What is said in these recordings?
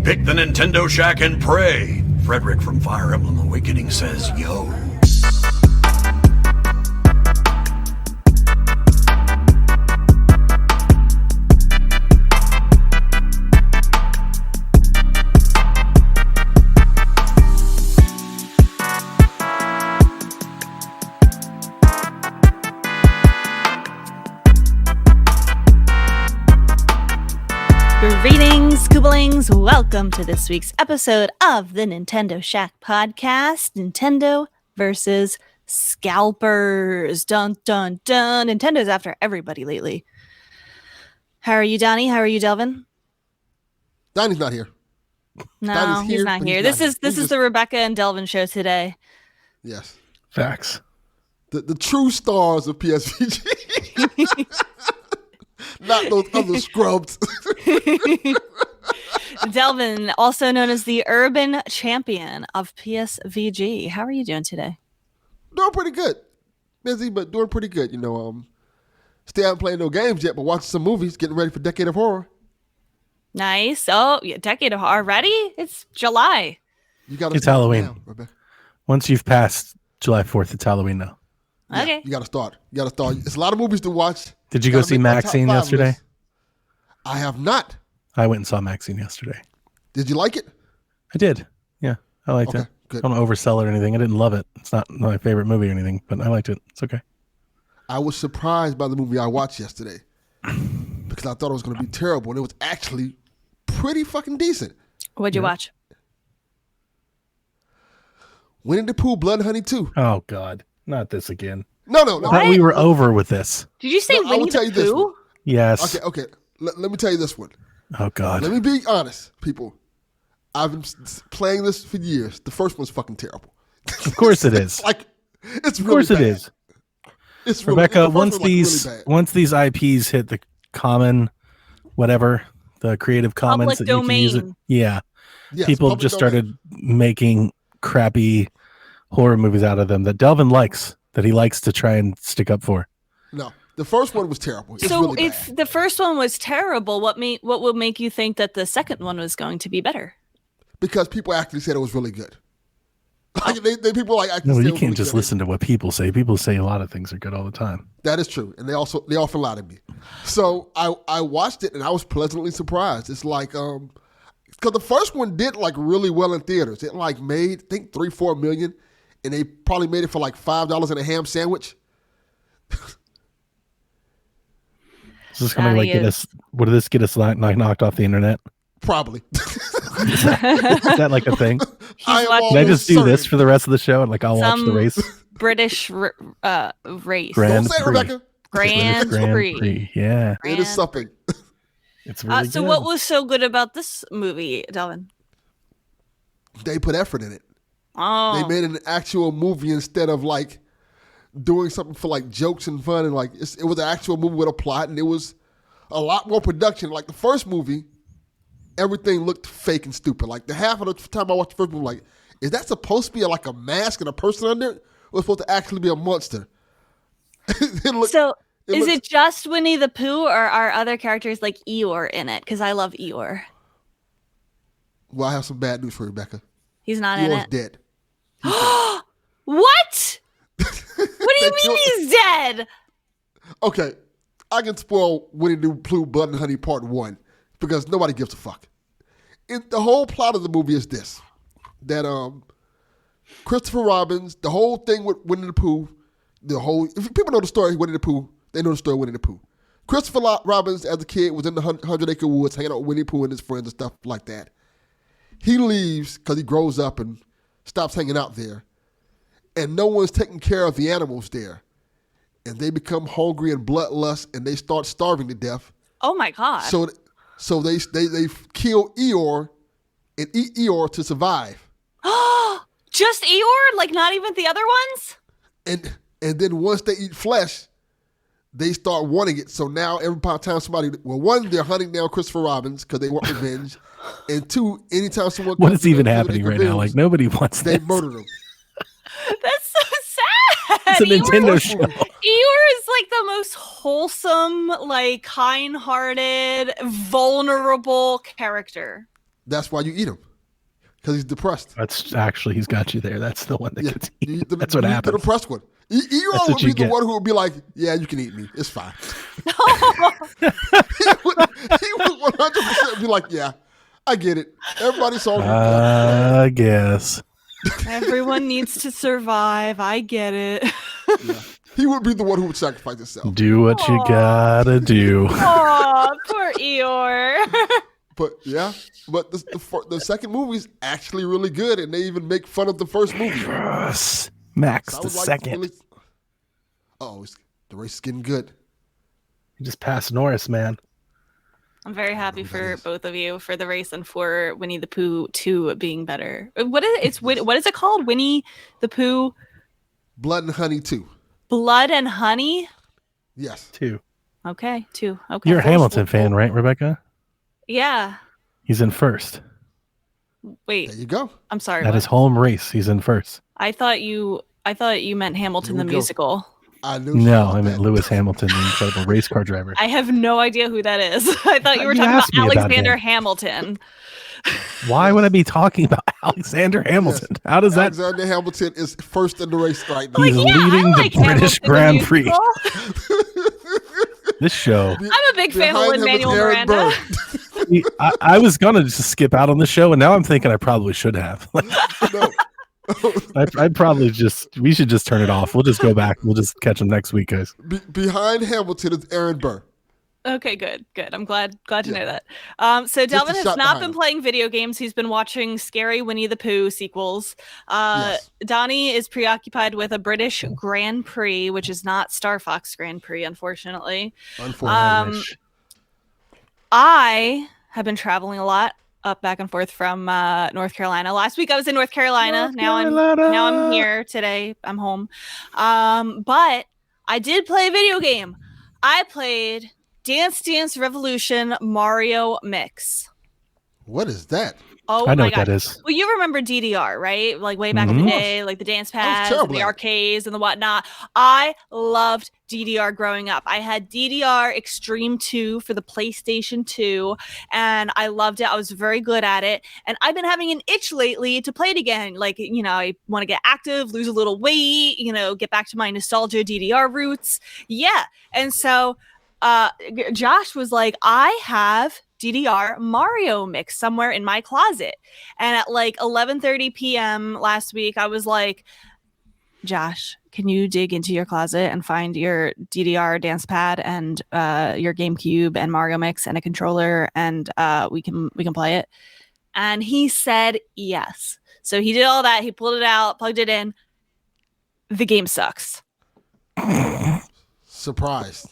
Pick the Nintendo Shack and pray. Frederick from Fire Emblem Awakening says, yo. Greetings, Gooblings. Welcome to this week's episode of the Nintendo Shack podcast, Nintendo versus Scalpers. Dun, dun, dun. Nintendo's after everybody lately. How are you, Donnie? How are you, Delvin? Donnie's not here. No, Donnie's he's here, not but here. he's This is the Rebecca and Delvin show today. Yes. Facts. The true stars of PSVG. Not those other scrubs. Delvin, also known as the urban champion of PSVG. How are you doing today? Doing pretty good. Busy, but doing pretty good. Still haven't played no games yet, but watching some movies, getting ready for Decade of Horror. Nice. Oh, yeah, Decade of Horror already? It's July. It's Halloween. Now, Rebecca. Once you've passed July 4th, it's Halloween now. Yeah, okay. You got to start. It's a lot of movies to watch. Did you go see Maxine yesterday? List. I have not. I went and saw Maxine yesterday. Did you like it? I did. Yeah, I liked it. Good. I don't oversell it or anything. I didn't love it. It's not my favorite movie or anything, but I liked it. It's okay. I was surprised by the movie I watched yesterday because I thought it was going to be terrible, and it was actually pretty fucking decent. What'd you watch? Winnie the Pooh, Blood and Honey 2. Oh, God. Not this again. No. I thought we were over with this. Did you say Winnie the Pooh? Yes. Okay. Let me tell you this one. Oh, God. Let me be honest, people. I've been playing this for years. The first one's fucking terrible. Of course it is. It's of really course bad. it is. It's Rebecca, really, once these IPs hit the common, whatever, the Creative Commons Public that you can use it. domain. Yeah. Yes, People just started making crappy horror movies out of them that Delvin likes, that he likes to try and stick up for. No, the first one was terrible. It's So really if bad. the first one was terrible, what would make you think that the second one was going to be better? Because people actually said it was really good. People actually No, said you it was can't really just good. listen to what people say. People say a lot of things are good all the time. That is true, and they often lie to me. So I watched it and I was pleasantly surprised. It's like because the first one did really well in theaters. It made I think 3-4 million, and they probably made it for $5 and a ham sandwich. Is this going to get us? Would this get us knocked off the internet? Probably. Is that like a thing? I Can I just do this for the rest of the show and I'll watch the race? British race. Don't Grand say it, Prix. Rebecca. Grand Prix. Yeah. It is something. It's really So good. what was so good about this movie, Delvin? They put effort in it. Oh. They made an actual movie instead of doing something for jokes and fun, and it was an actual movie with a plot, and it was a lot more production. Like the first movie, everything looked fake and stupid. The half of the time I watched the first movie, is that supposed to be a mask and a person under it? Or it's supposed to actually be a monster? Is it just Winnie the Pooh, or are other characters like Eeyore in it? Because I love Eeyore. Well, I have some bad news for Rebecca. He's not in Eeyore's it. dead. What? What do you mean he's dead? Okay, I can spoil Winnie the Pooh, Blood and Honey Part 1 because nobody gives a fuck. The whole plot of the movie is this: that Christopher Robin, the whole thing with Winnie the Pooh, if people know the story of Winnie the Pooh, they know the story of Winnie the Pooh. Christopher Robin, as a kid, was in the 100-acre woods hanging out with Winnie the Pooh and his friends and stuff like that. He leaves because he grows up and stops hanging out there. And no one's taking care of the animals there. And they become hungry and bloodlust, and they start starving to death. Oh my God. So they kill Eeyore and eat Eeyore to survive. Just Eeyore? Not even the other ones? And then once they eat flesh, they start wanting it. So now every time somebody, one, they're hunting down Christopher Robin because they want revenge. And two, anytime someone What comes is even to happening right now? Nobody wants they this. murder them. That's so sad. It's a Nintendo show. Eeyore is the most wholesome, kind-hearted, vulnerable character. That's why you eat him. Because he's depressed. That's actually, he's got you there. That's the one that Yeah, gets you eaten. eat the, That's what you eat happens. the depressed one. Eeyore would what be you the get. one who would be like, yeah, you can eat me. It's fine. he would 100% be like, yeah, I get it. Everybody saw me. I guess. Everyone needs to survive. I get it. Yeah. He would be the one who would sacrifice himself. Do what you Aw. gotta do. Aw, poor Eeyore. But yeah, but the second movie is actually really good, and they even make fun of the first movie. Yes. Max, So I the was like, second. really, the race is getting good. You just passed Norris, man. I'm very happy who that for is. both of you for the race and for Winnie the Pooh 2 being better. What is it called? Winnie the Pooh Blood and Honey too. Blood and Honey? Yes. 2. Okay, 2. Okay. You're a Hamilton fan, right, Rebecca? Yeah. He's in first. Wait, There you go. I'm sorry. At what? his home race, he's in first. I thought you meant Hamilton Here the we go. musical. I knew. No, she I meant that. Lewis Hamilton, the incredible race car driver. I have no idea who that is. I thought you were You talking about asked me about Alexander him. Hamilton. Why would I be talking about Alexander Hamilton? How does that? Alexander Hamilton is first in the race right now. He's leading the British Hamilton Grand the Prix. musical. This show. I'm a big fan of Behind him is Lin-Manuel Aaron Miranda. Burr. I was gonna just skip out on the show, and now I'm thinking I probably should have. No. I'd probably we should just turn it off. We'll just go back. We'll just catch him next week, guys. Behind Hamilton is Aaron Burr. Okay, good. I'm glad to Yeah. know that. So Delvin a has shot not behind been him. playing video games. He's been watching scary Winnie the Pooh sequels. Yes. Donnie is preoccupied with a British Grand Prix, which is not Star Fox Grand Prix, unfortunately. Unfortunately. I have been traveling a lot, back and forth from North Carolina. Last week I was in North Carolina. Now I'm here today. I'm home. But I did play a video game. I played Dance Dance Revolution Mario Mix. What is that? Oh I know my what god. that is. Well, you remember DDR, right? Like way back in the day, like the dance pads, and terrible the at it. arcades and the whatnot. I loved DDR growing up. I had DDR Extreme 2 for the PlayStation 2, and I loved it. I was very good at it. And I've been having an itch lately to play it again. Like, I want to get active, lose a little weight, get back to my nostalgia DDR roots. Yeah. And so Josh was like, I have DDR Mario Mix somewhere in my closet. And at like 11:30 p.m. last week, I was like, Josh, can you dig into your closet and find your DDR dance pad and your GameCube and Mario Mix and a controller, and we can play it? And he said yes. So he did all that. He pulled it out, plugged it in. The game sucks. Surprise.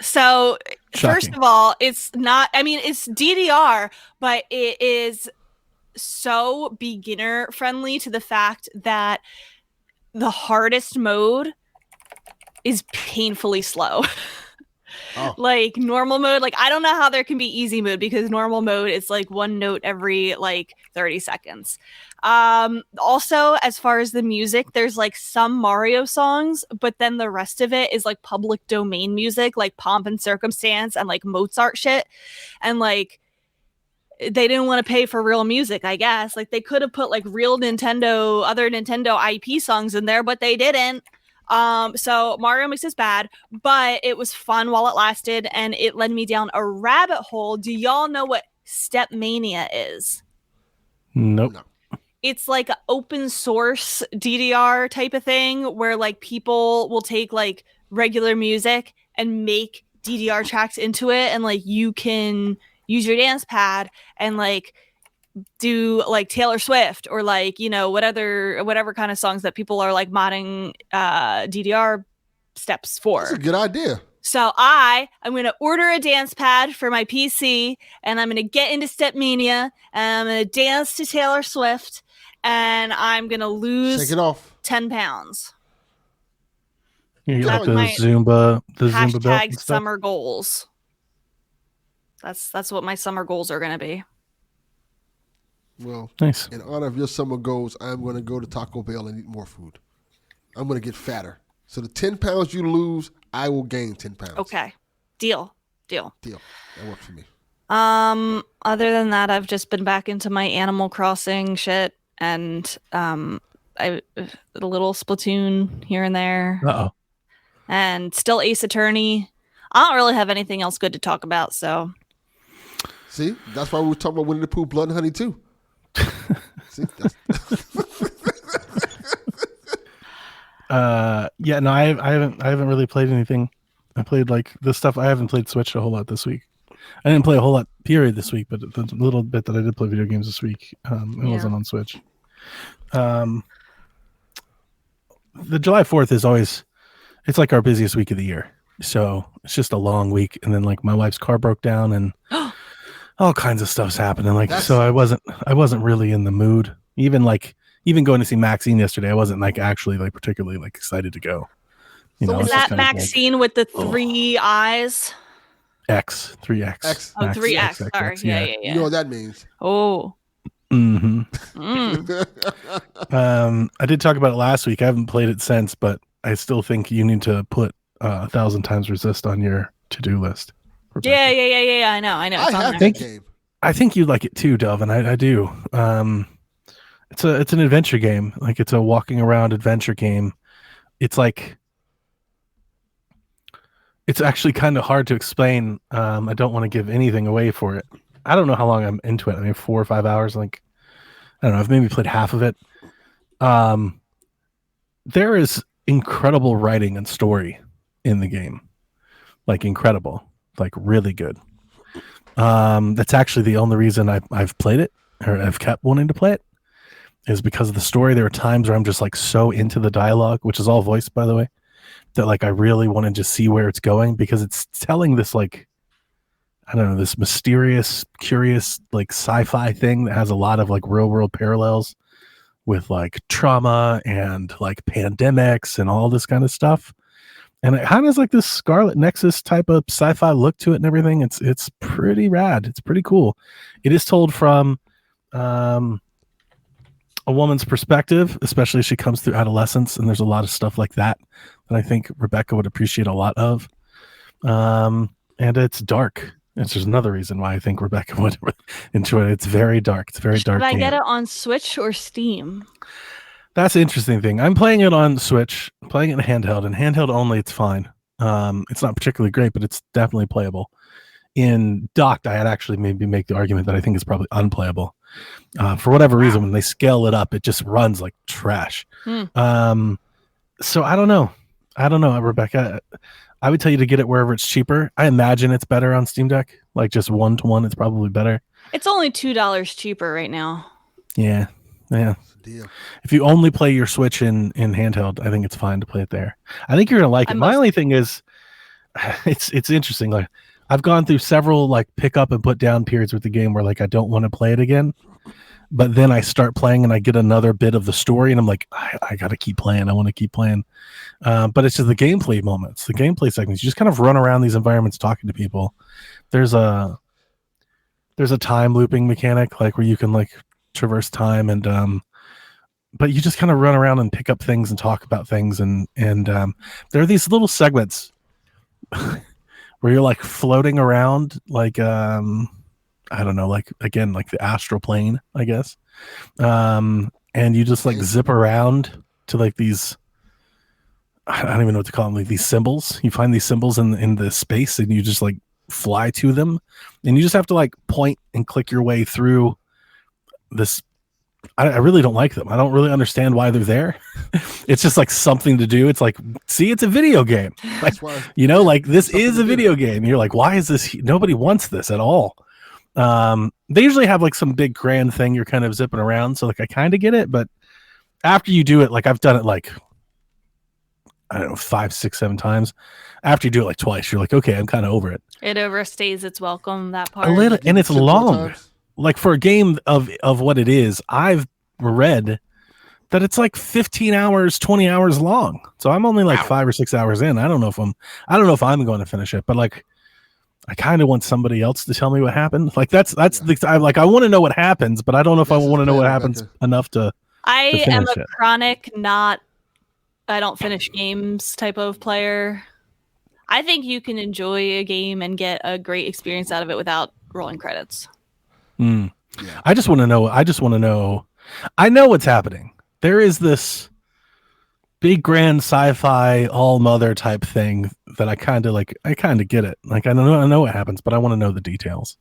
So first Shocking. of all, it's DDR, but it is so beginner friendly to the fact that the hardest mode is painfully slow. Oh. Like normal mode, like I don't know how there can be easy mode, because normal mode is like one note every like 30 seconds. Also, as far as the music, there's like some Mario songs, but then the rest of it is like public domain music, like Pomp and Circumstance and like Mozart shit. And like they didn't want to pay for real music, I guess. Like they could have put like real other Nintendo IP songs in there, but they didn't. So Mario Mix is bad, but it was fun while it lasted, and it led me down a rabbit hole. Do y'all know what Stepmania is? Nope. No. It's like an open source DDR type of thing where like people will take like regular music and make DDR tracks into it, and like you can use your dance pad and like do like Taylor Swift or like whatever kind of songs that people are like modding DDR steps for. That's a good idea. So I'm going to order a dance pad for my PC, and I'm going to get into Stepmania, and I'm going to dance to Taylor Swift, and I'm going to lose Shake it off. 10 pounds. You got That's the my Zumba belt Hashtag and stuff? summer goals. That's what my summer goals are going to be. Well, Nice. in honor of your summer goals, I'm going to go to Taco Bell and eat more food. I'm going to get fatter. So the 10 pounds you lose, I will gain 10 pounds. Okay. Deal. Deal. That works for me. Other than that, I've just been back into my Animal Crossing shit and a little Splatoon here and there, Uh-oh. and still Ace Attorney. I don't really have anything else good to talk about, so See, that's why we were talking about Winnie the Pooh, Blood and Honey too. See, that's, Yeah, no, I haven't really played anything. I played like this stuff. I haven't played Switch a whole lot this week. I didn't play a whole lot period this week, but the little bit that I did play video games this week, it wasn't on Switch. The July 4th is always, it's like our busiest week of the year. So it's just a long week, and then like my wife's car broke down and all kinds of stuff's happening. Like, so I wasn't really in the mood. Even going to see Maxine yesterday, I wasn't like actually like particularly like excited to go. You know, is it's just that kind of Maxine with the 3 eyes? X, 3X. X. Oh, Max, 3X. XXX, Sorry. Yeah. you know what that means. Oh. Mm-hmm. Mm. I did talk about it last week. I haven't played it since, but I still think you need to put 1,000 times resist on your to-do list. Rebecca. Yeah. I know. I It's on have there. that game. I think you like it too, Delvin. I do. It's an adventure game. Like, it's a walking around adventure game. It's like, it's actually kind of hard to explain. I don't want to give anything away for it. I don't know how long I'm into it. I mean, 4 or 5 hours. Like, I don't know. I've maybe played half of it. There is incredible writing and story in the game. Like, incredible. Like, really good. That's actually the only reason I've played it, or I've kept wanting to play it, is because of the story. There are times where I'm just like so into the dialogue, which is all voiced, by the way, that like I really want to just see where it's going, because it's telling this like, I don't know, this mysterious, curious, like sci-fi thing that has a lot of like real world parallels with like trauma and like pandemics and all this kind of stuff. And it kind of has like this Scarlet Nexus type of sci-fi look to it and everything. It's pretty rad. It's pretty cool. It is told from a woman's perspective, especially as she comes through adolescence, and there's a lot of stuff like that that I think Rebecca would appreciate a lot of. And it's dark. It's just another reason why I think Rebecca would enjoy it. It's very dark. It's a very dark. Should I game. get it on Switch or Steam? That's the interesting thing. I'm playing it on Switch, playing it in handheld, and handheld only, it's fine. It's not particularly great, but it's definitely playable. In docked, I'd actually maybe make the argument that I think it's probably unplayable. For whatever reason, when they scale it up, it just runs like trash. So I don't know, Rebecca. I would tell you to get it wherever it's cheaper. I imagine it's better on Steam Deck, like just 1-to-1. It's probably better. It's only $2 cheaper right now. Yeah. Deal. If you only play your Switch in handheld, I think it's fine to play it there. I think you're gonna like it. My only thing is, it's interesting. Like, I've gone through several like pick up and put down periods with the game where like I don't want to play it again, but then I start playing and I get another bit of the story and I'm like, I gotta keep playing. I want to keep playing. But it's just the gameplay moments, the gameplay segments. You just kind of run around these environments talking to people. There's a time looping mechanic, like where you can like traverse time, and but you just kind of run around and pick up things and talk about things, and there are these little segments where you're like floating around, like I don't know, like again, like the astral plane, I guess, and you just like zip around to like these, I don't even know what to call them, like these symbols. You find these symbols in the space, and you just like fly to them, and you just have to like point and click your way through this. I really don't like them. I don't really understand why they're there. It's just like something to do. It's like, see, it's a video game. Like, you know, like this is a video game. You're like, why is this? Nobody wants this at all. They usually have like some big grand thing you're kind of zipping around. So like, I kind of get it. But after you do it, like I've done it like, I don't know, 5, 6, 7 times. After you do it like twice, you're like, okay, I'm kind of over it. It overstays its welcome, that part. A little, and it's long. Times. Like for a game of what it is, I've read that it's like 15 hours, 20 hours long. So I'm only like 5 or 6 hours in. I don't know if I'm going to finish it, but like I kind of want somebody else to tell me what happened. Like that's I want to know what happens, but I don't know if I want to know what happens enough to I am a it. chronic, I don't finish games type of player. I think you can enjoy a game and get a great experience out of it without rolling credits. Yeah. I just want to know. I know what's happening. There is this big grand sci-fi all mother type thing that I kind of like. I kind of get it. Like I know what happens, but I want to know the details.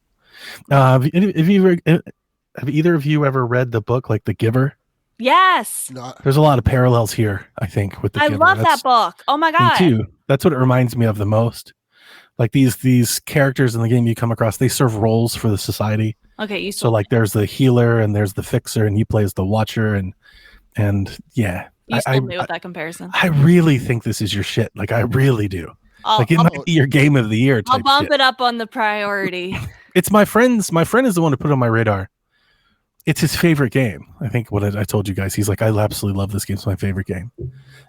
Have either of you ever read the book like The Giver? Yes. No, There's a lot of parallels here, I think, with The I Giver. love that book. Oh my Me God. too. That's what it reminds me of the most. Like these characters in the game you come across, they serve roles for the society. Okay, So like there's the healer and there's the fixer, and he plays the watcher, and yeah. You sold me with that comparison. I really think this is your shit. Like I really do. Like it might be your game of the year. I'll bump shit. it up on the priority. It's my friend's. My friend is the one to put it on my radar. It's his favorite game. I think what I told you guys. He's like, I absolutely love this game. It's my favorite game.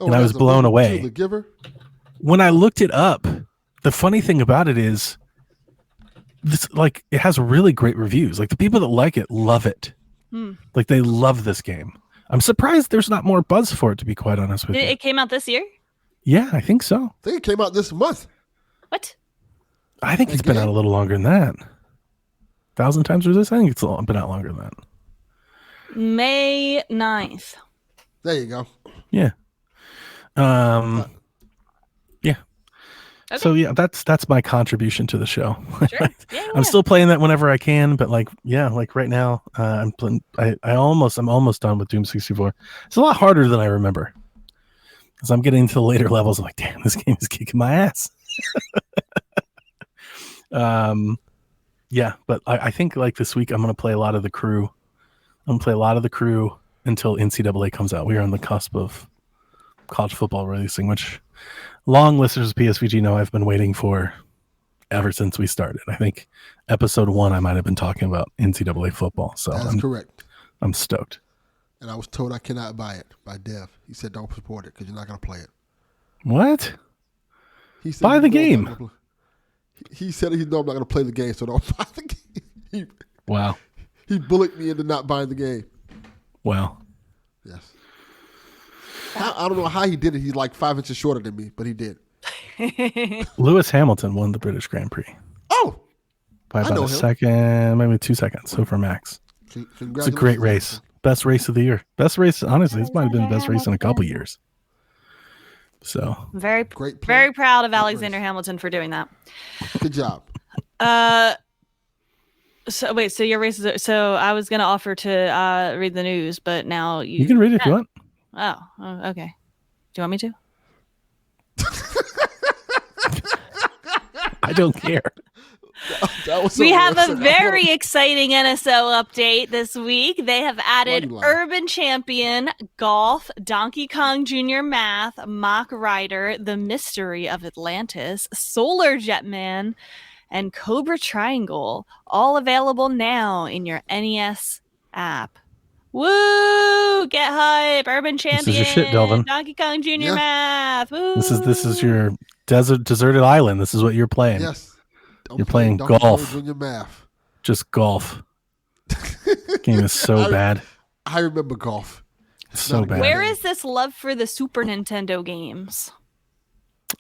And I was blown away. The Giver? When I looked it up, the funny thing about it is this, like, it has really great reviews. Like the people that like it love it. Like they love this game. I'm surprised there's not more buzz for it, to be quite honest with you. It came out this year? Yeah, I think so. I think it came out this month. What? I think it's been out a little longer than that. 1,000 times resist? I think it's been out longer than that. May 9th. There you go. Yeah. Yeah. Okay. So yeah, that's my contribution to the show. Sure. Yeah, I'm still playing that whenever I can, but like right now, I'm almost done with Doom 64. It's a lot harder than I remember. Because I'm getting to the later levels, I'm like, damn, this game is kicking my ass. Yeah, but I think like this week I'm gonna play a lot of The Crew. I'm gonna play a lot of The Crew until NCAA comes out. We are on the cusp of college football releasing, which long listeners of PSVG know I've been waiting for ever since we started. I think episode 1 I might have been talking about NCAA football. So that's correct. I'm stoked. And I was told I cannot buy it by Dev. He said don't support it because you're not going to play it. What? He said buy the game. He said he know I'm not going to play the game, so don't buy the game. Wow. He bullied me into not buying the game. Wow. Yes. I don't know how he did it. He's like 5 inches shorter than me, but he did. Lewis Hamilton won the British Grand Prix. Oh. By about a second, maybe 2 seconds. So for Max. It's a great race. Best race of the year. Best race, honestly, this might have been the best race in a couple years. So very proud of Alexander Hamilton for doing that. Good job. So wait, so your race is so I was gonna offer to read the news, but now you can read it if you want. Oh, okay. Do you want me to? I don't care. We have a very exciting NSO update this week. They have added Urban Champion, Golf, Donkey Kong Jr. Math, Mock Rider, The Mystery of Atlantis, Solar Jetman, and Cobra Triangle, all available now in your NES app. Woo! Get hype! Urban Champion, this is your shit, Delvin. Donkey Kong Jr. Math. Woo! This is your deserted island. This is what you're playing. Yes. You're playing golf. Junior Math. Just golf. Game is so bad. I remember golf. So bad. Where is this love for the Super Nintendo games?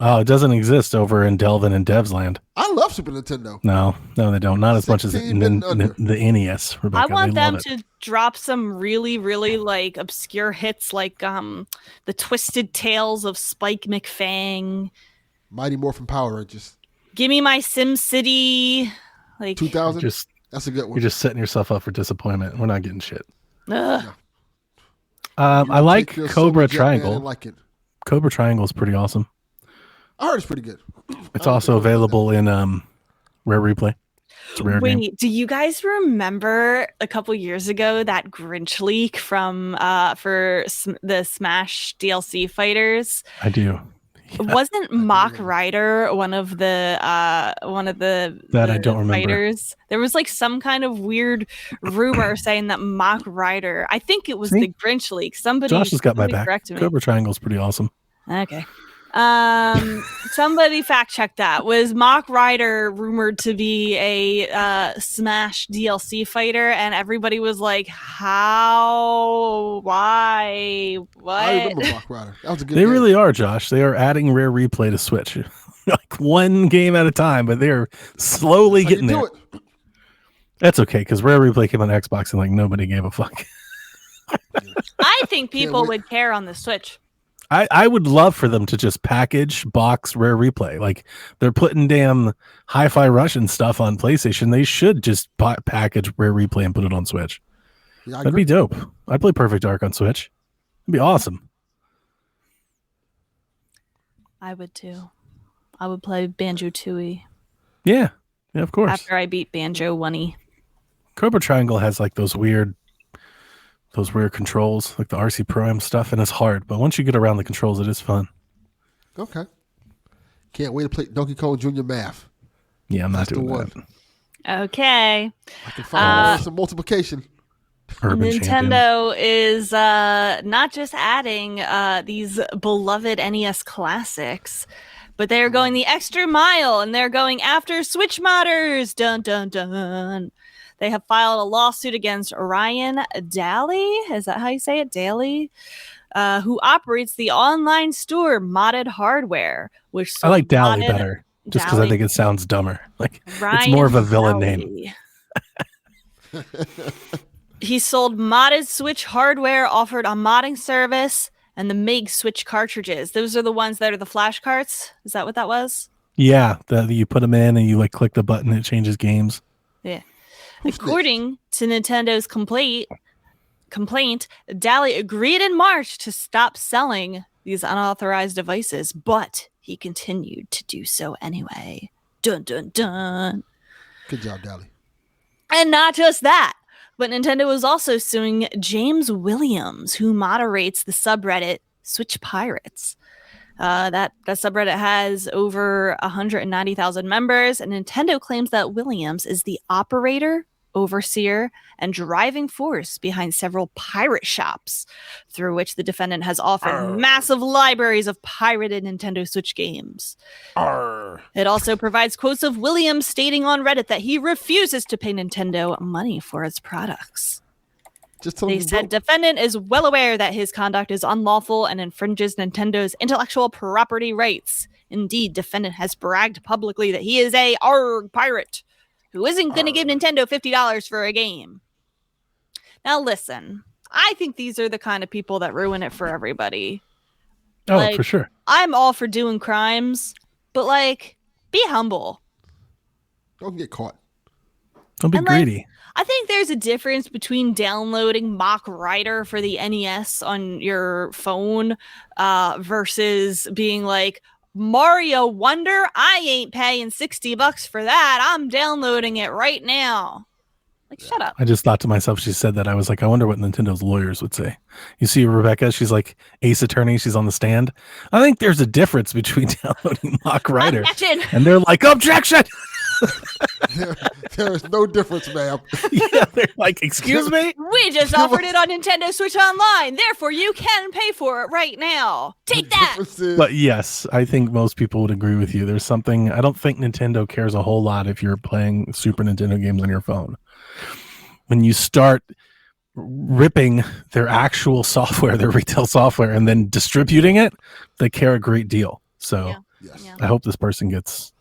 Oh, it doesn't exist over in Delvin and Dev's land. I love Super Nintendo. No, they don't. Not as much as the NES. Rebecca. I want them to drop some really, really like obscure hits, like the Twisted Tales of Spike McFang, Mighty Morphin Power Rangers. Give me my Sim City, like 2000. That's a good one. You're just setting yourself up for disappointment. We're not getting shit. Ugh. I like Cobra Triangle. I like it. Cobra Triangle is pretty awesome. I heard it's pretty good. It's also available in Rare Replay. It's a rare game. Do you guys remember a couple years ago that Grinch leak from for the Smash DLC fighters? I do. Yeah. Wasn't Mock Rider one of the I don't remember. fighters? There was like some kind of weird rumor saying that Mock Rider. I think it was the Grinch leak. Josh has got my back. Me. Cobra Triangle is pretty awesome. Okay. Somebody fact check that. Was Mock Rider rumored to be a Smash DLC fighter? And everybody was like, how? Why? What? I remember Mock Rider. That was a good They game. really are, Josh. They are adding Rare Replay to Switch. Like one game at a time, but they're slowly getting there. That's okay, because Rare Replay came on Xbox and like nobody gave a fuck. I think people would care on the Switch. I would love for them to just package box Rare Replay. Like they're putting damn Hi-Fi Rush and stuff on PlayStation. They should just package Rare Replay and put it on Switch. Yeah, That'd be dope. I'd play Perfect Dark on Switch. It'd be awesome. I would too. I would play Banjo-Tooie. Yeah, of course. After I beat Banjo 1E. Cobra Triangle has like those weird controls, like the RC Pro-Am stuff, and it's hard. But once you get around the controls, it is fun. Okay. Can't wait to play Donkey Kong Jr. Math. Yeah, I'm not doing that. Okay. I can find some multiplication. Nintendo is not just adding these beloved NES classics, but they're going the extra mile and they're going after Switch modders. Dun dun dun. They have filed a lawsuit against Ryan Daly. Is that how you say it? Daly? Who operates the online store Modded Hardware, which I like Daly better, just because I think it sounds dumber. Like Ryan it's more of a villain name. He sold modded Switch hardware, offered a modding service, and the MIG Switch cartridges. Those are the ones that are the flash carts. Is that what that was? Yeah, you put them in and you like click the button and it changes games. Yeah. According to Nintendo's complaint, Daly agreed in March to stop selling these unauthorized devices, but he continued to do so anyway. Dun dun dun. Good job, Daly. And not just that. But Nintendo is also suing James Williams, who moderates the subreddit Switch Pirates. That subreddit has over 190,000 members, and Nintendo claims that Williams is the operator, overseer, and driving force behind several pirate shops through which the defendant has offered massive libraries of pirated Nintendo Switch games. It also provides quotes of Williams stating on Reddit that he refuses to pay Nintendo money for its products. They said defendant is well aware that his conduct is unlawful and infringes Nintendo's intellectual property rights. Indeed, defendant has bragged publicly that he is a pirate who isn't going to give Nintendo $50 for a game. Now listen, I think these are the kind of people that ruin it for everybody. Oh, for sure. I'm all for doing crimes, but like, be humble. Don't get caught. Don't be greedy. I think there's a difference between downloading Mock Rider for the NES on your phone versus being like, Mario Wonder, I ain't paying $60 for that. I'm downloading it right now. Like, shut up. I just thought to myself, she said that. I was like, I wonder what Nintendo's lawyers would say. You see Rebecca, she's like Ace Attorney. She's on the stand. I think there's a difference between downloading Mock Rider Objection. And they're like, objection. There is no difference, ma'am. Yeah, they're like, excuse me? We just offered it on Nintendo Switch Online. Therefore, you can pay for it right now. Take that. But yes, I think most people would agree with you. There's something, I don't think Nintendo cares a whole lot if you're playing Super Nintendo games on your phone. When you start ripping their actual software, their retail software, and then distributing it, they care a great deal. So Yes. I hope this person gets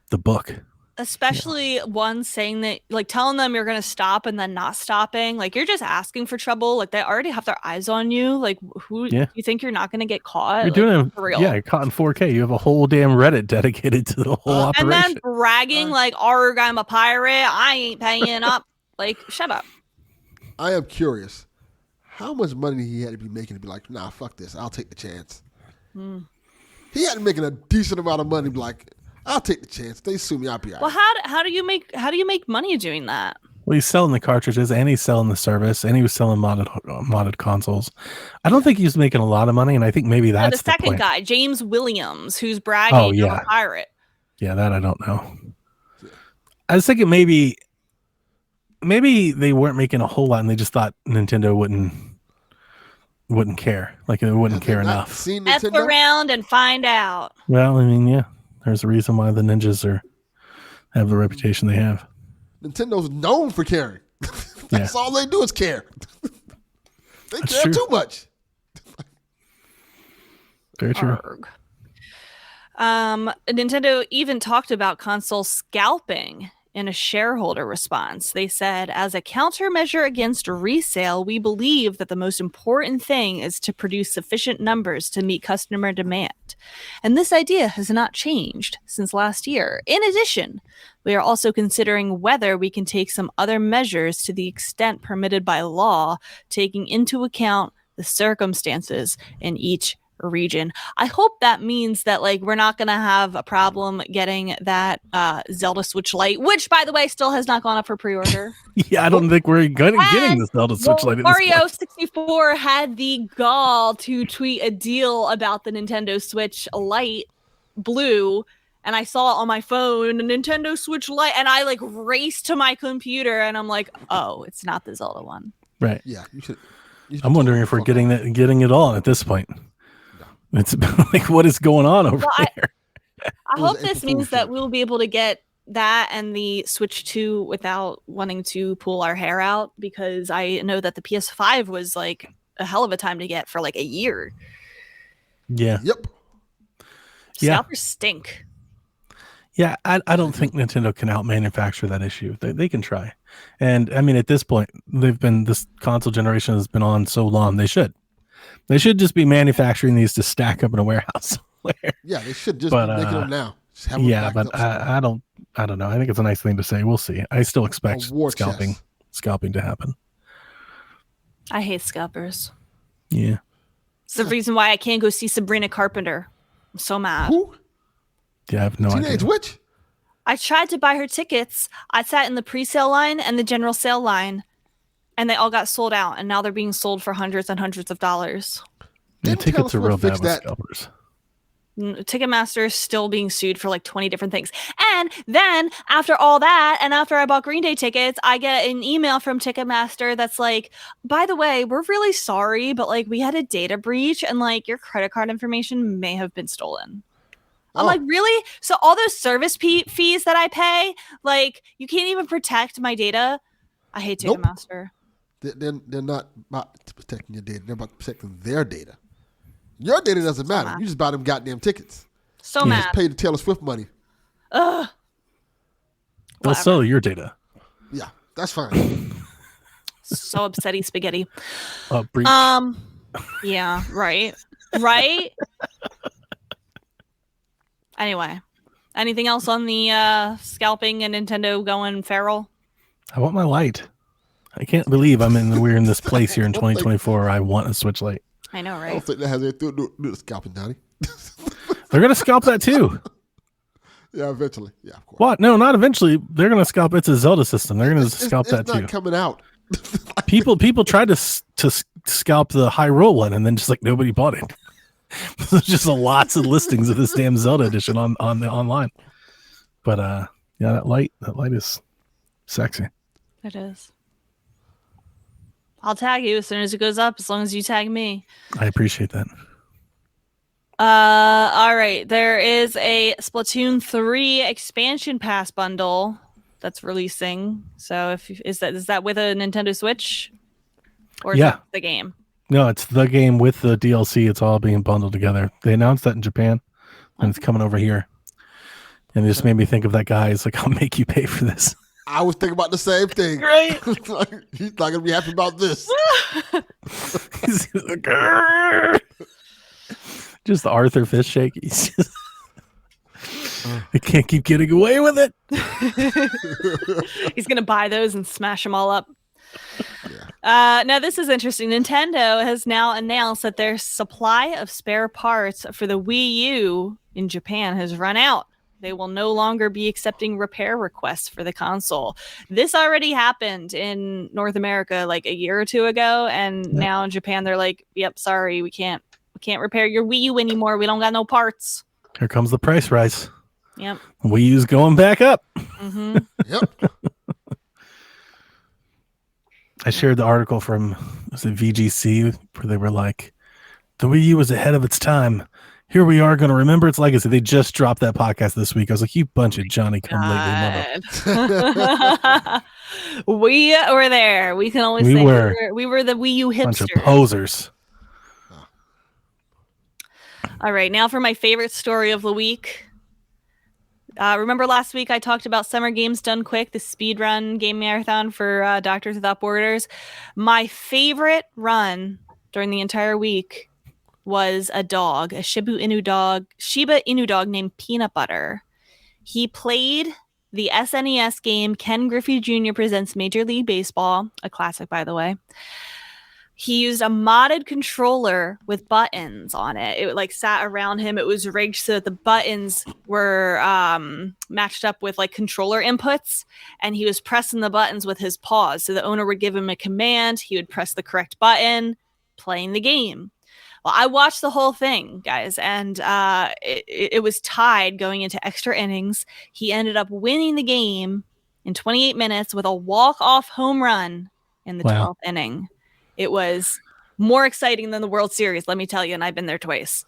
the book. Especially one saying that, like, telling them you're going to stop and then not stopping. Like, you're just asking for trouble. Like, they already have their eyes on you. Like, you think you're not going to get caught? You're doing for real. Yeah, you're caught in 4K. You have a whole damn Reddit dedicated to the whole operation. And then bragging like, arg, I'm a pirate. I ain't paying up. Like, shut up. I am curious. How much money he had to be making to be like, nah, fuck this. I'll take the chance. He had to making a decent amount of money to be like, I'll take the chance. They sue me, I'll be all right. Well, how do you make money doing that? Well, he's selling the cartridges and he's selling the service and he was selling modded consoles. I don't think he was making a lot of money, and I think maybe that's the second guy, James Williams, who's bragging I'm a pirate. Yeah, that I don't know. I was thinking maybe they weren't making a whole lot and they just thought Nintendo wouldn't care. Like they wouldn't care enough. F around and find out. Well, I mean, yeah. There's a reason why the ninjas have the reputation they have. Nintendo's known for caring. That's all they do is care. They care too much. Very true. Nintendo even talked about console scalping in a shareholder response. They said, as a countermeasure against resale, we believe that the most important thing is to produce sufficient numbers to meet customer demand. And this idea has not changed since last year. In addition, we are also considering whether we can take some other measures to the extent permitted by law, taking into account the circumstances in each region. I hope that means that like we're not going to have a problem getting that Zelda Switch Lite, which by the way still has not gone up for pre-order. Yeah, I don't think we're getting the Zelda Switch Lite. Mario 64 had the gall to tweet a deal about the Nintendo Switch Lite Blue, and I saw it on my phone, a Nintendo Switch Lite, and I like raced to my computer, and I'm like, oh, it's not the Zelda one. Right. Yeah, you should I'm wondering if we're getting it all at this point. It's like, what is going on over there? I hope this means that we'll be able to get that and the Switch 2 without wanting to pull our hair out, because I know that the PS5 was like a hell of a time to get for like a year. Yeah. Yep. Scalpers stink. Yeah, I don't think Nintendo can out-manufacture that issue. They can try. And I mean, at this point, this console generation has been on so long, they should just be manufacturing these to stack up in a warehouse somewhere. Yeah, they should just be making them now. But I don't know. I think it's a nice thing to say. We'll see. I still expect scalping to happen. I hate scalpers. Yeah. It's the reason why I can't go see Sabrina Carpenter. I'm so mad. Who? Yeah, I have no idea. Teenage Witch? I tried to buy her tickets. I sat in the pre-sale line and the general sale line, and they all got sold out, and now they're being sold for hundreds and hundreds of dollars. Yeah, tickets are real bad with scalpers. Ticketmaster is still being sued for like 20 different things. And then after all that, and after I bought Green Day tickets, I get an email from Ticketmaster that's like, by the way, we're really sorry, but like we had a data breach and like your credit card information may have been stolen. I'm like, really? So all those service fees that I pay, like you can't even protect my data? I hate Ticketmaster. Nope. They're not about protecting your data. They're about protecting their data. Your data doesn't matter. You just buy them goddamn tickets. So mad. Just pay the Taylor Swift money. Ugh. They'll sell your data. Yeah, that's fine. So upsetty spaghetti. Breach. Yeah, right. Right? Anyway, anything else on the scalping and Nintendo going feral? I want my light. I can't believe we're in this place here in 2024 where I want a Switch Lite. I know, right? I don't think that has anything to do with scalping, Donnie. They're going to scalp that too. Yeah, eventually. Yeah, of course. What? No, not eventually. They're going to scalp. It's a Zelda system. They're going to scalp that too. It's not coming out. People tried to scalp the Hyrule one, and then just like nobody bought it. There's just lots of listings of this damn Zelda edition on the online. But yeah, that light is sexy. It is. I'll tag you as soon as it goes up, as long as you tag me. I appreciate that. All right. There is a Splatoon 3 expansion pass bundle that's releasing. So is that with a Nintendo Switch? Or is that the game? No, it's the game with the DLC. It's all being bundled together. They announced that in Japan, and it's coming over here. And it just made me think of that guy. It's like, I'll make you pay for this. I was thinking about the same thing. Right? He's not going to be happy about this. He's like, just the Arthur fist shake. He's just, I can't keep getting away with it. He's going to buy those and smash them all up. Yeah. Now, this is interesting. Nintendo has now announced that their supply of spare parts for the Wii U in Japan has run out. They will no longer be accepting repair requests for the console. This already happened in North America like a year or two ago, and now in Japan they're like, "Yep, sorry, we can't repair your Wii U anymore. We don't got no parts." Here comes the price rise. Yep. Wii U's going back up. Mm-hmm. Yep. I shared the article from VGC where they were like, the Wii U was ahead of its time. Here we are going to remember its legacy. They just dropped that podcast this week. I was like, you bunch of Johnny-come-lately mother. We were there. We can always say we were the Wii U hipsters. Bunch of posers. All right, now for my favorite story of the week. Remember last week I talked about Summer Games Done Quick, the speedrun game marathon for Doctors Without Borders. My favorite run during the entire week was a Shiba Inu dog named Peanut Butter. He played the SNES game Ken Griffey Jr. Presents Major League Baseball, a classic, by the way. He used a modded controller with buttons on it. It like sat around him. It was rigged so that the buttons were matched up with like controller inputs, and he was pressing the buttons with his paws. So the owner would give him a command. He would press the correct button, playing the game. Well, I watched the whole thing, guys, and it was tied going into extra innings. He ended up winning the game in 28 minutes with a walk-off home run in the 12th inning. It was more exciting than the World Series, let me tell you, and I've been there twice.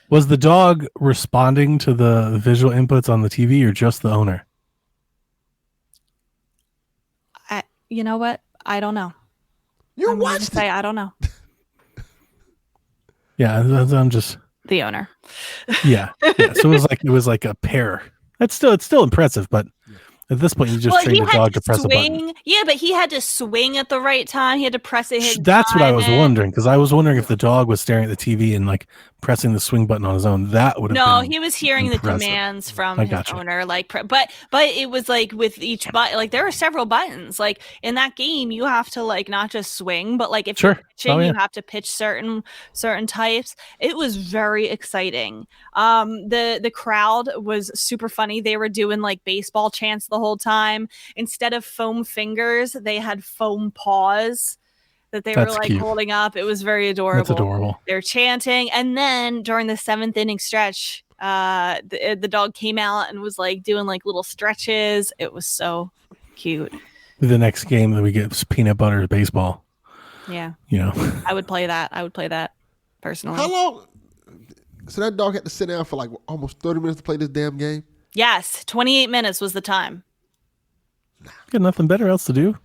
Was the dog responding to the visual inputs on the TV or just the owner? You know what? I don't know. You watched it. I don't know. Yeah, I'm just the owner. Yeah. So it was like a pair. It's still impressive, but at this point, you just train the dog to press a button. Yeah, but he had to swing at the right time. He had to press it. That's what I was wondering, because I was wondering if the dog was staring at the TV and like pressing the swing button on his own. That would have No, been he was hearing impressive. the commands from his owner. Like, but it was like with each button, like there were several buttons. Like in that game, you have to like not just swing, but like if you're pitching, you have to pitch certain types. It was very exciting. The crowd was super funny. They were doing like baseball chants the whole time. Instead of foam fingers, they had foam paws that they were like cute. Holding up. It was very adorable. That's adorable. They're chanting. And then during the 7th inning stretch, the dog came out and was like doing like little stretches. It was so cute. The next game that we get was peanut butter baseball. Yeah. You know, I would play that personally. How long? So that dog had to sit down for like almost 30 minutes to play this damn game? Yes. 28 minutes was the time. Got nothing better else to do.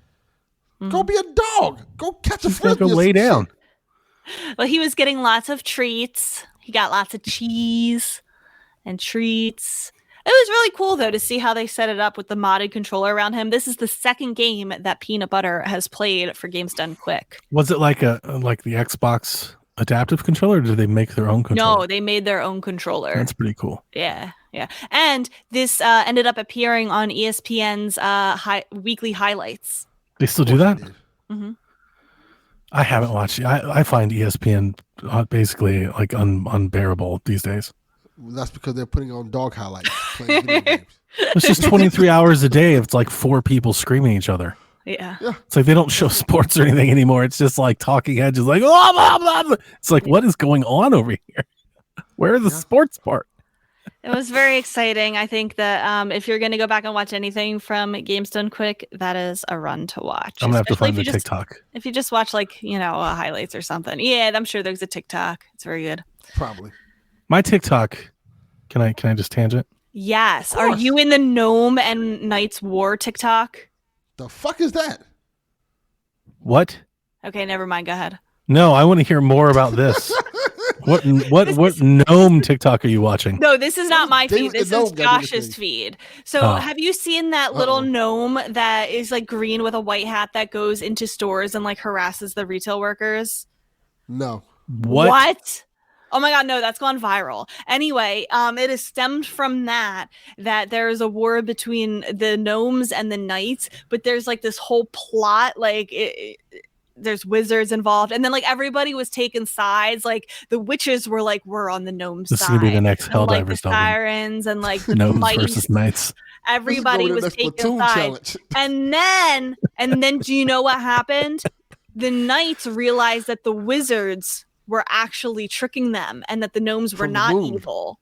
Mm-hmm. Go be a dog. Go catch a frisbee. Go lay down. Well, he was getting lots of treats. He got lots of cheese and treats. It was really cool, though, to see how they set it up with the modded controller around him. This is the second game that Peanut Butter has played for Games Done Quick. Was it like the Xbox adaptive controller, or did they make their own controller? No, they made their own controller. That's pretty cool. Yeah. And this ended up appearing on ESPN's weekly highlights. They still do that? Mm-hmm. I haven't watched it. I find ESPN basically like unbearable these days. That's because they're putting on dog highlights. Playing video games. It's just 23 hours a day. It's like 4 people screaming at each other. Yeah. It's like they don't show sports or anything anymore. It's just like talking heads, just like, oh, blah, blah, blah. It's like, what is going on over here? Where are the sports part? It was very exciting. I think that if you're going to go back and watch anything from Games Done Quick, that is a run to watch. I'm going to have to find the TikTok. If you just watch like, highlights or something. Yeah, I'm sure there's a TikTok. It's very good. Probably. My TikTok, can I just tangent? Yes. Are you in the Gnome and Knights War TikTok? The fuck is that? What? Okay, never mind. Go ahead. No, I want to hear more about this. What gnome TikTok are you watching? No, this is not my feed. This is Josh's feed. So have you seen that little gnome that is like green with a white hat that goes into stores and like harasses the retail workers? No. What? Oh my God, no, that's gone viral. Anyway, it is stemmed from that there is a war between the gnomes and the knights, but there's like this whole plot, like there's wizards involved, and then like everybody was taking sides. Like the witches were like, we're on the gnome side. This is gonna be the next Helldivers, like the sirens and like the gnomes mice versus knights. Everybody was taking sides. And then do you know what happened? The knights realized that the wizards were actually tricking them, and that the gnomes were not evil.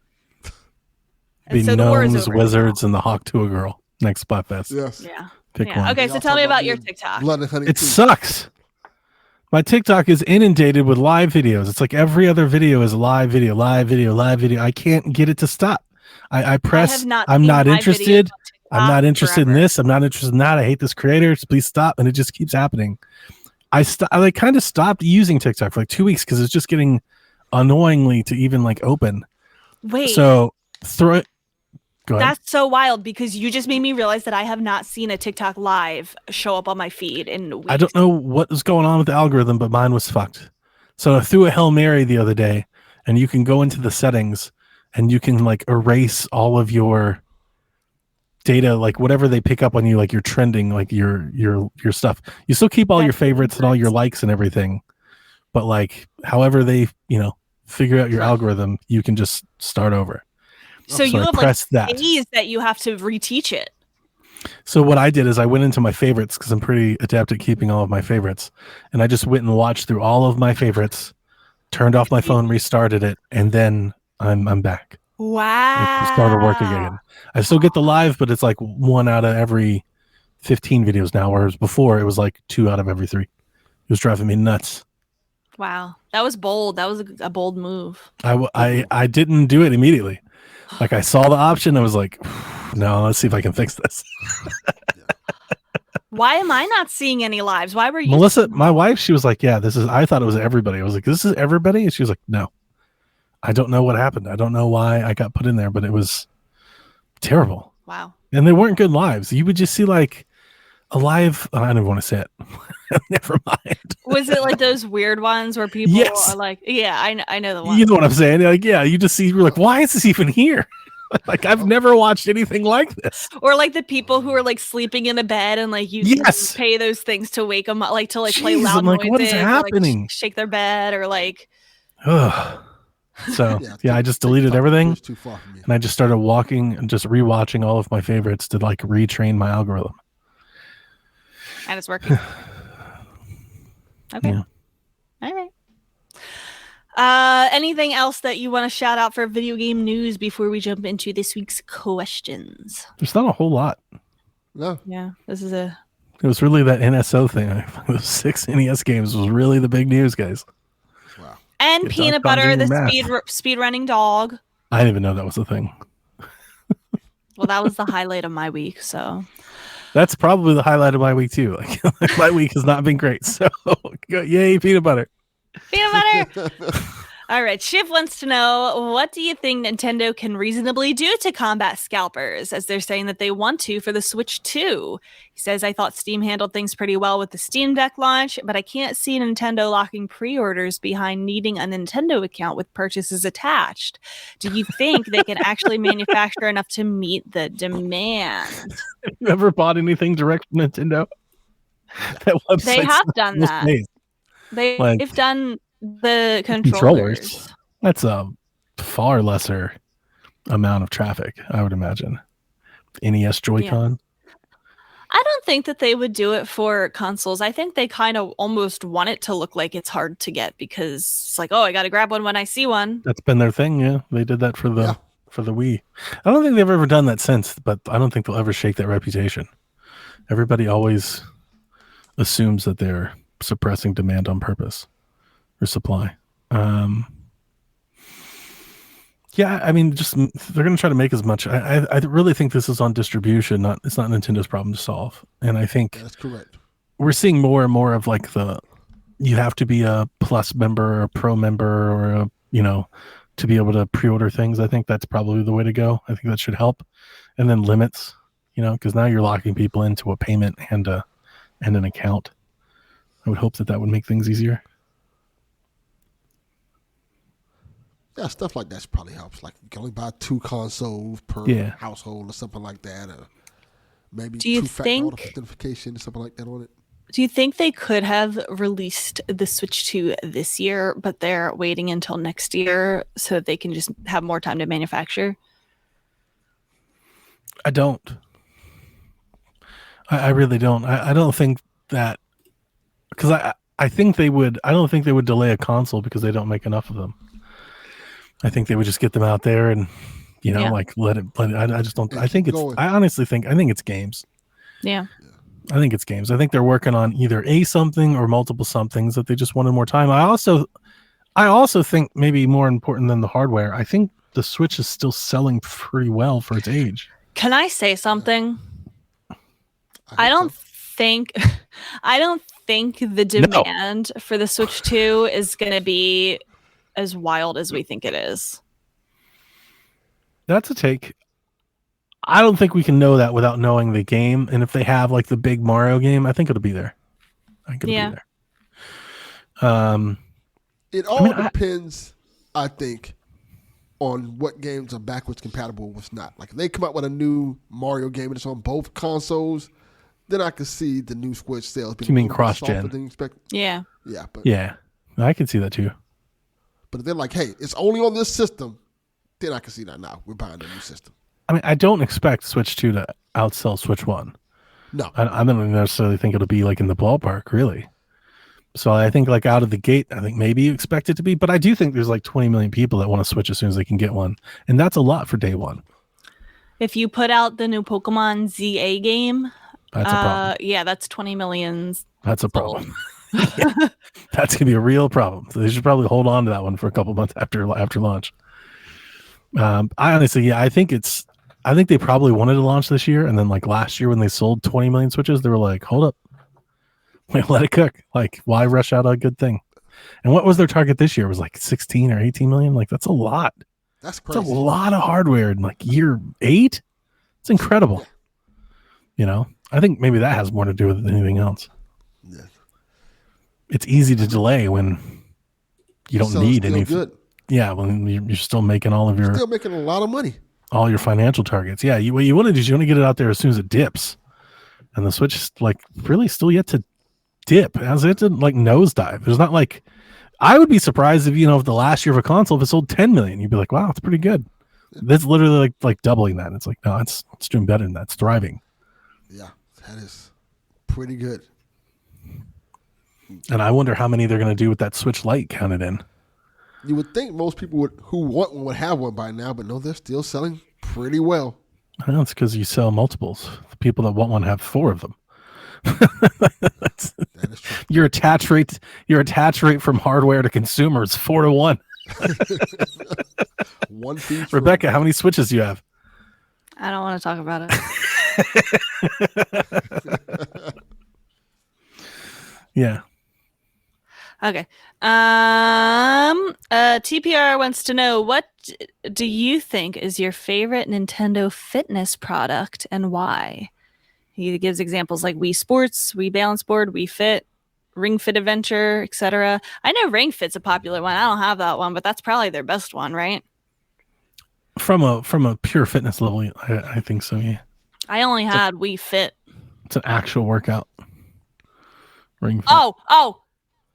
And so gnomes, wizards, and the Hawk to a Girl next Splatfest. Yes. Yeah. Pick one. Okay, so tell me about your TikTok. It sucks. My TikTok is inundated with live videos. It's like every other video is a live video. I can't get it to stop. I press. I'm not interested. I'm not interested in this. I'm not interested in that. I hate this creator. Please stop. And it just keeps happening. I like kind of stopped using TikTok for like 2 weeks because it's just getting annoyingly to even like open. Wait. So throw it. Go ahead. That's so wild because you just made me realize that I have not seen a TikTok live show up on my feed in weeks. I don't know what was going on with the algorithm, but mine was fucked. So I threw a Hail Mary the other day, and you can go into the settings and you can like erase all of your data, like whatever they pick up on you, like your trending, like your stuff. You still keep all your favorites and all your likes and everything, but like however they, figure out your algorithm, you can just start over. So you have like days that you have to reteach it. So what I did is I went into my favorites because I'm pretty adept at keeping all of my favorites, and I just went and watched through all of my favorites, turned off my phone, restarted it, and then I'm back. Wow. Started working again. I still get the live, but it's like 1 out of every 15 videos now, whereas before it was like 2 out of every 3. It was driving me nuts. Wow, that was bold. That was a bold move. I didn't do it immediately. Like I saw the option, I was like, no, let's see if I can fix this. Why am I not seeing any lives? Why were you? Melissa, my wife, she was like, yeah, this is, I thought it was everybody. I was like, this is everybody? And she was like, no, I don't know what happened. I don't know why I got put in there, but it was terrible. Wow. And they weren't good lives. You would just see like a live, I don't want to say it. Never mind. Was it like those weird ones where people are like, yeah, I know the one. You know what I'm saying? Like, yeah, you just see, you're like, why is this even here? Like, I've never watched anything like this. Or like the people who are like sleeping in a bed and like you pay those things to wake them up, like to like play loud noises. What is happening? Or, like, shake their bed or like. So I just deleted everything, and I just started walking and just rewatching all of my favorites to like retrain my algorithm. And it's working. Okay. Yeah. All right. Anything else that you want to shout out for video game news before we jump into this week's questions? There's not a whole lot. No. Yeah, it was really that NSO thing. Those 6 NES games was really the big news, guys. Wow. And Peanut Butter, the speed running dog. I didn't even know that was a thing. Well, that was the highlight of my week, so. That's probably the highlight of my week too. Like my week has not been great. So yay, peanut butter. Peanut butter. All right. Shiv wants to know, what do you think Nintendo can reasonably do to combat scalpers, as they're saying that they want to for the Switch 2? He says, I thought Steam handled things pretty well with the Steam Deck launch, but I can't see Nintendo locking pre-orders behind needing a Nintendo account with purchases attached. Do you think they can actually manufacture enough to meet the demand? Have you ever bought anything direct from Nintendo? They have done that. They've done the controllers. That's a far lesser amount of traffic, I would imagine. NES Joy-Con. Yeah. I don't think that they would do it for consoles. I think they kind of almost want it to look like it's hard to get because it's like, oh, I got to grab one when I see one. That's been their thing. Yeah, they did that for the Wii. I don't think they've ever done that since, but I don't think they'll ever shake that reputation. Everybody always assumes that they're suppressing demand on purpose. Or supply. Yeah, I mean, just they're going to try to make as much. I really think this is on distribution. It's not Nintendo's problem to solve. And I think that's correct. We're seeing more and more of like you have to be a Plus member or a Pro member or to be able to pre-order things. I think that's probably the way to go. I think that should help. And then limits, because now you're locking people into a payment and an account. I would hope that would make things easier. Yeah, stuff like that probably helps. Like you can only buy 2 consoles per household or something like that, or maybe 2-factor authentication or something like that on it. Do you think they could have released the Switch 2 this year, but they're waiting until next year so that they can just have more time to manufacture? I don't. I really don't. I don't think that, because I think they would. I don't think they would delay a console because they don't make enough of them. I think they would just get them out there and, like let it. I just don't. I think it's. I honestly think. I think it's games. Yeah. I think it's games. I think they're working on either a something or multiple somethings that they just wanted more time. I also think maybe more important than the hardware, I think the Switch is still selling pretty well for its age. Can I say something? I don't think the demand for the Switch 2 is going to be as wild as we think it is. That's a take. I don't think we can know that without knowing the game. And if they have like the big Mario game, I think it'll be there. I think it'll be there. It all depends, I think, on what games are backwards compatible and what's not. Like if they come out with a new Mario game and it's on both consoles, then I could see the new Switch sales being You mean cross-gen? Yeah. Yeah, but Yeah, I can see that too. But if they're like, hey, it's only on this system, then I can see that now. We're buying a new system. I mean, I don't expect Switch 2 to outsell Switch 1. No. I don't necessarily think it'll be like in the ballpark, really. So I think like out of the gate, I think maybe you expect it to be, but I do think there's like 20 million people that want to Switch as soon as they can get one. And that's a lot for day one. If you put out the new Pokemon ZA game, that's a problem. Yeah, that's 20 millions. That's a problem. Yeah, that's gonna be a real problem. So they should probably hold on to that one for a couple months after launch. I honestly, I think they probably wanted to launch this year, and then like last year when they sold 20 million Switches, they were like, hold up, wait, let it cook. Like, why rush out a good thing? And what was their target this year? It was like 16 or 18 million. Like, that's a lot. That's crazy. That's a lot of hardware in like year 8. It's incredible. You know, I think maybe that has more to do with anything else. Yeah. It's easy to delay when you don't need any. Good. Yeah, when you're still making still making a lot of money. All your financial targets. Yeah, what you want to do is you want to get it out there as soon as it dips. And the Switch is like really still yet to dip. It has it to like nosedive. There's not like, I would be surprised if, if the last year of a console, if it sold 10 million, you'd be like, wow, it's pretty good. That's literally like doubling that. It's like, no, it's doing better than that. It's thriving. Yeah, that is pretty good. And I wonder how many they're going to do with that Switch Lite counted in. You would think most people who want one would have one by now, but no, they're still selling pretty well. I know, it's because you sell multiples. The people that want one have 4 of them. That is true. Your attach rate from hardware to consumer is 4-1. One feature. Rebecca, how many Switches do you have? I don't want to talk about it. Yeah. Okay. TPR wants to know, what do you think is your favorite Nintendo Fitness product and why? He gives examples like Wii Sports, Wii Balance Board, Wii Fit, Ring Fit Adventure, etc. I know Ring Fit's a popular one. I don't have that one, but that's probably their best one, right? From a pure fitness level, I think so. Yeah. I only had Wii Fit. It's an actual workout. Ring Fit. Oh,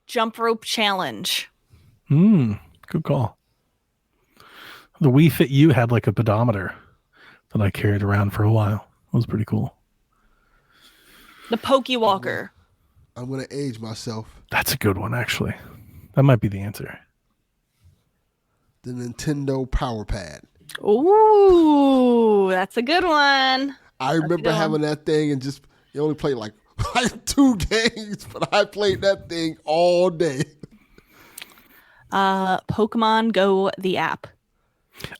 jump rope challenge. Good call. The Wii Fit U had like a pedometer that I carried around for a while. It was pretty cool. The Pokey Walker. I'm going to age myself. That's a good one, actually. That might be the answer. The Nintendo Power Pad. Ooh, that's a good one. I remember having that thing and just, you only played like 2 games, but I played that thing all day. Pokemon Go, the app.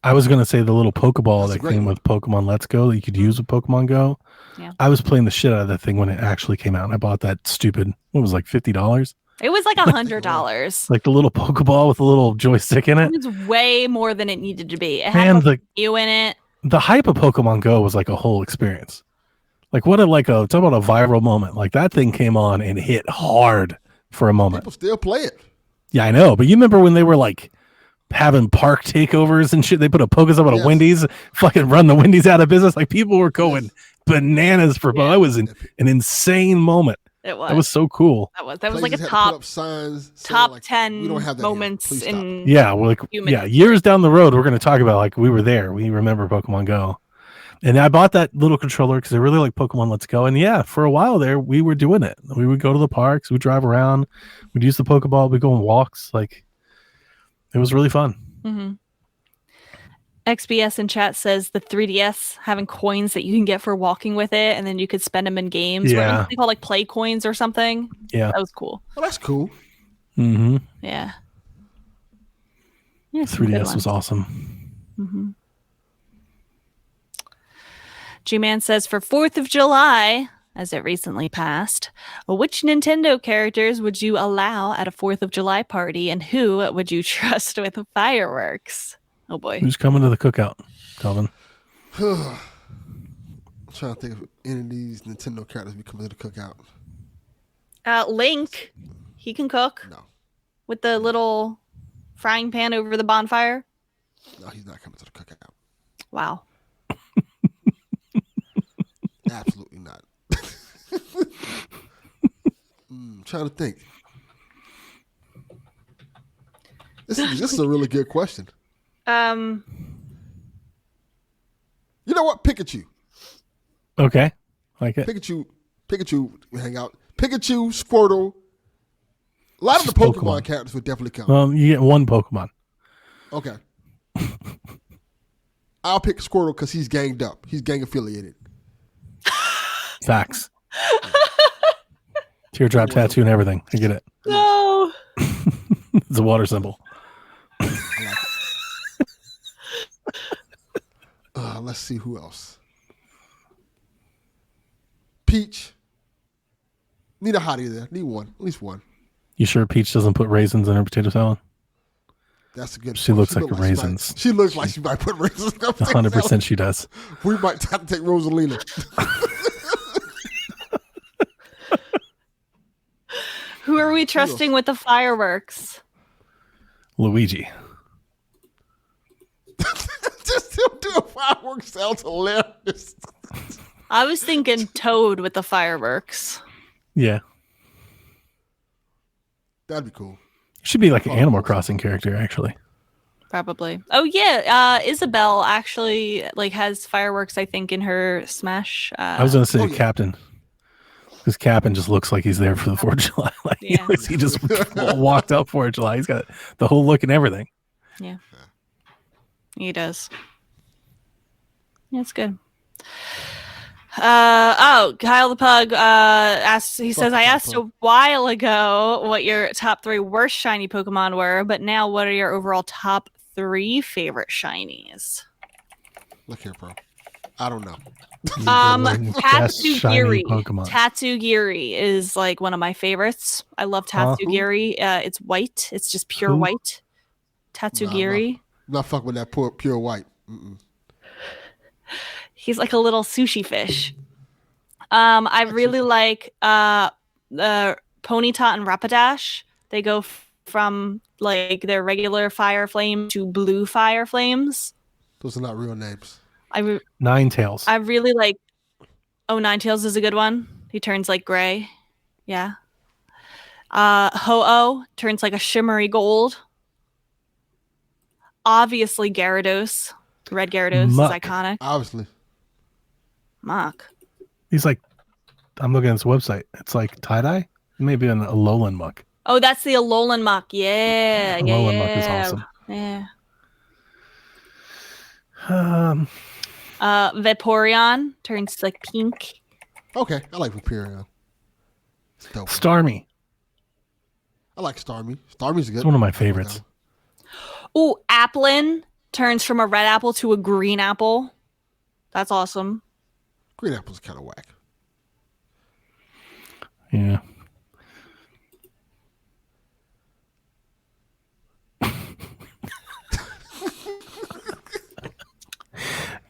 I was going to say the little Pokeball That's that came with Pokemon Let's Go that you could use with Pokemon Go. Yeah. I was playing the shit out of that thing when it actually came out. I bought that stupid, what was it, like $50? It was like $100. Like the little Pokeball with a little joystick in it. It was way more than it needed to be. It And had you in it. The hype of Pokemon Go was like a whole experience. Like talk about a viral moment. Like that thing came on and hit hard for a moment. People still play it. Yeah, I know. But you remember when they were like having park takeovers and shit? They put a Pokés up at a Wendy's, fucking run the Wendy's out of business. Like people were going bananas for That was an insane moment. It was. That was so cool. That was like a top signs top like, 10 we don't have that moments in years down the road we're going to talk about like we were there. We remember Pokemon Go. And I bought that little controller because I really like Pokemon Let's Go. And yeah, for a while there, we were doing it. We would go to the parks, we'd drive around, we'd use the Pokeball, we'd go on walks. Like, it was really fun. Mm-hmm. XBS in chat says the 3DS having coins that you can get for walking with it, and then you could spend them in games. Yeah. They call like play coins or something. Yeah. That was cool. Well, that's cool. Mm-hmm. Yeah. 3DS was awesome. Mm-hmm. G-Man says, for 4th of July, as it recently passed, which Nintendo characters would you allow at a 4th of July party, and who would you trust with fireworks? Oh boy. Who's coming to the cookout, Delvin? I'm trying to think of any of these Nintendo characters we come to the cookout. Link, he can cook No, with the little frying pan over the bonfire. no, he's not coming to the cookout. Wow. Absolutely not. I'm trying to think. This is a really good question. Um, You know what? Pikachu. Okay. Like it. Pikachu will hang out. Pikachu, Squirtle. A lot of the Just Pokemon Pokemon. characters would definitely come. You get one Pokemon. Okay. I'll pick Squirtle because he's ganged up. He's gang affiliated. Facts. Teardrop tattoo and everything. I get it. no. It's a water symbol. I like it. Let's see who else. Peach. Need a hottie there. Need one. At least one. You sure Peach doesn't put raisins in her potato salad? That's a good She point. looks like raisins. She looks like she might put raisins in her potato 100% salad. she does. We might have to take Rosalina. Who are we trusting with the fireworks? Luigi. Just him doing fireworks sounds hilarious. I was thinking Toad with the fireworks. Yeah. That'd be cool. Should be like an Animal Crossing character, actually. Probably. Oh yeah, Isabelle actually like has fireworks. I think in her Smash. I was going to say Oh, yeah. Captain. Because Captain just looks like he's there for the 4th of July. Like Yeah. he just walked up 4th of July. He's got the whole look and everything. Yeah, he does. Yeah, it's good. Kyle the Pug asked. He says, "I asked a while ago what your top 3 worst shiny Pokemon were, but now what are your overall top 3 favorite shinies?" Look here, bro. I don't know. Best shiny Tatsugiri. Pokemon. Tatsugiri is like one of my favorites. I love Tatsugiri. It's white. It's just pure Who? white. Tatsugiri. I'm not fucking with that pure white. Mm-mm. He's like a little sushi fish. I really like Ponyta and Rapidash. They go from like their regular fire flame to blue fire flames. Those are not real names. Ninetales. I really like. Oh, Ninetales is a good one. He turns like gray. Yeah. Ho-Oh turns like a shimmery gold. Obviously, Gyarados. Red Gyarados Muck. is iconic. Obviously. Mach. He's like, I'm looking at his website. It's like tie-dye. Maybe an Alolan Muck. Oh, that's the Alolan Mach. Yeah. Alolan Muck is awesome. Yeah. Um, Vaporeon turns like pink. Okay, I like Vaporeon. It's dope. Starmie. I like Starmie. Starmie's good. It's one of my favorites. Ooh, Applin turns from a red apple to a green apple. That's awesome. Green apple's kind of whack. Yeah.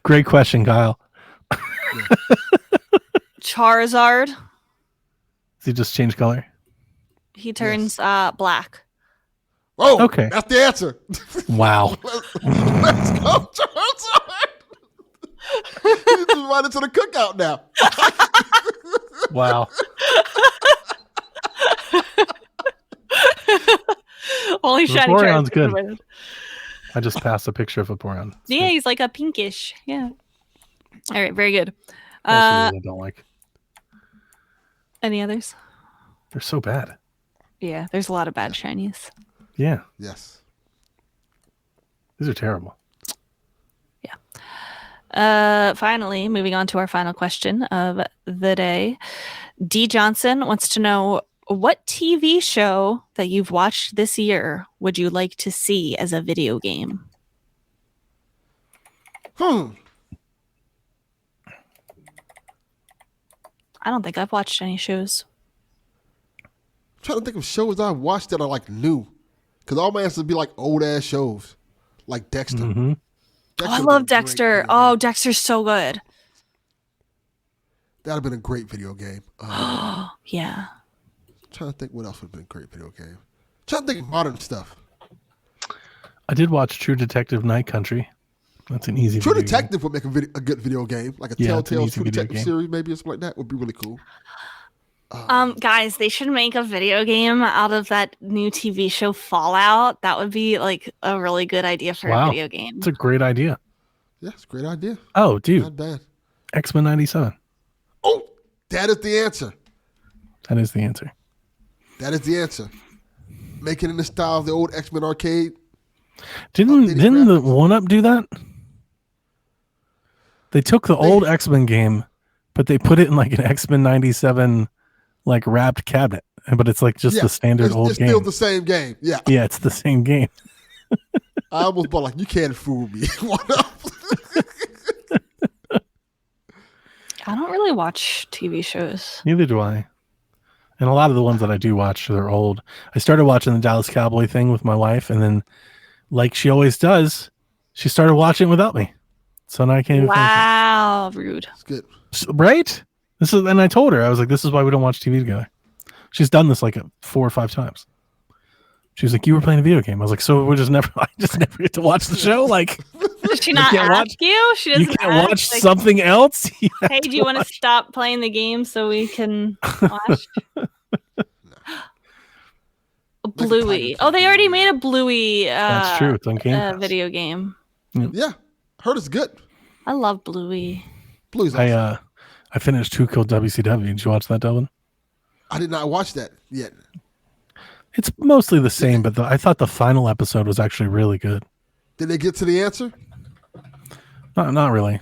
Great question, Kyle. Charizard. Does he just change color? He turns black. Oh, Okay. that's the answer. Wow. Let's go, Charizard. He's invited to the cookout now. Wow. Only shiny Vaporeon's Charizard. good. I just passed a picture of Vaporeon. Yeah, he's like a pinkish. Yeah. All right, very good. Most of these I don't like. Any others? They're so bad. Yeah, there's a lot of bad shinies. Yeah. Yes. These are terrible. Finally, moving on to our final question of the day. D. Johnson wants to know, what TV show that you've watched this year would you like to see as a video game? Hmm. I don't think I've watched any shows. I'm trying to think of shows I watched that are like new. Because all my answers would be like old ass shows. Like Dexter. Mm-hmm. Oh, I love Dexter. Oh, Dexter's so good. That'd have been a great video game. Yeah. Trying to think what else would have been a great video game. Trying to think of modern stuff. I did watch True Detective Night Country. That's an easy True video Detective would make a good video game. Like a Yeah, it's an Telltale easy True video Detective game. series, maybe or something like that would be really cool. Guys, they should make a video game out of that new TV show Fallout. That would be like a really good idea for a video game. It's a great idea. Yeah, it's a great idea. Oh, dude. Not bad. X-Men 97. Oh, that is the answer. That is the answer. That is the answer. Make it in the style of the old X-Men arcade. Didn't Updated the graphics. 1UP do that? They took the old X-Men game, but they put it in like an X-Men 97 like wrapped cabinet. But it's like just the standard old it's game. still the same game. Yeah. Yeah, it's the same game. I almost bought like, you can't fool me. What up? I don't really watch TV shows. Neither do I. And a lot of the ones that I do watch, they're old. I started watching the Dallas Cowboy thing with my wife, and then, like she always does, she started watching it without me. So now I can't even Wow, rude. It's good. Right? And I told her, I was like, this is why we don't watch TV together. She's done this like 4 or 5 times. She was like, you were playing a video game. I was like, so I just never get to watch the show? Like, Did she not ask you? She doesn't you can't ask, watch like, something else? You have hey, do you want to stop playing the game so we can watch? Bluey. Oh, they already made a Bluey That's true. It's on Game Pass. video game. Yeah. Heard it's good. I love Bluey. Blue's awesome. I finished Who Killed WCW. Did you watch that, Delvin? I did not watch that yet. It's mostly the same, but I thought the final episode was actually really good. Did they get to the answer? Not really.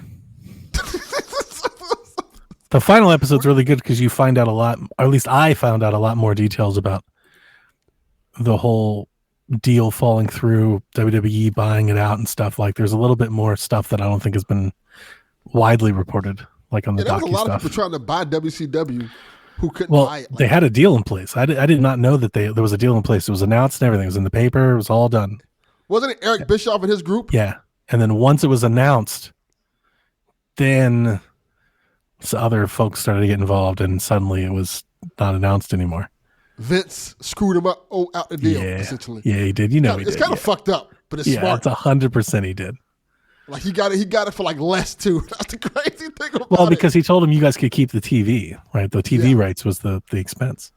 The final episode's really good because you find out a lot, or at least I found out a lot more details about the whole deal falling through, WWE buying it out and stuff. Like, there's a little bit more stuff that I don't think has been widely reported, like on the There was a docu lot of stuff. people trying to buy WCW who couldn't Well, buy it. they had a deal in place. I did not know that there was a deal in place. It was announced and everything. It was in the paper. It was all done. Wasn't it Eric Bischoff and his group? Yeah. And then once it was announced, then other folks started to get involved, and suddenly it was not announced anymore. Vince screwed him up out the deal, essentially. Yeah, he did. You know, It's kind of fucked up, but it's yeah, smart. it's 100% he did. Like he got it for like less too. That's the crazy thing about Well, it. because he told him you guys could keep the TV, right? The TV rights was the expense.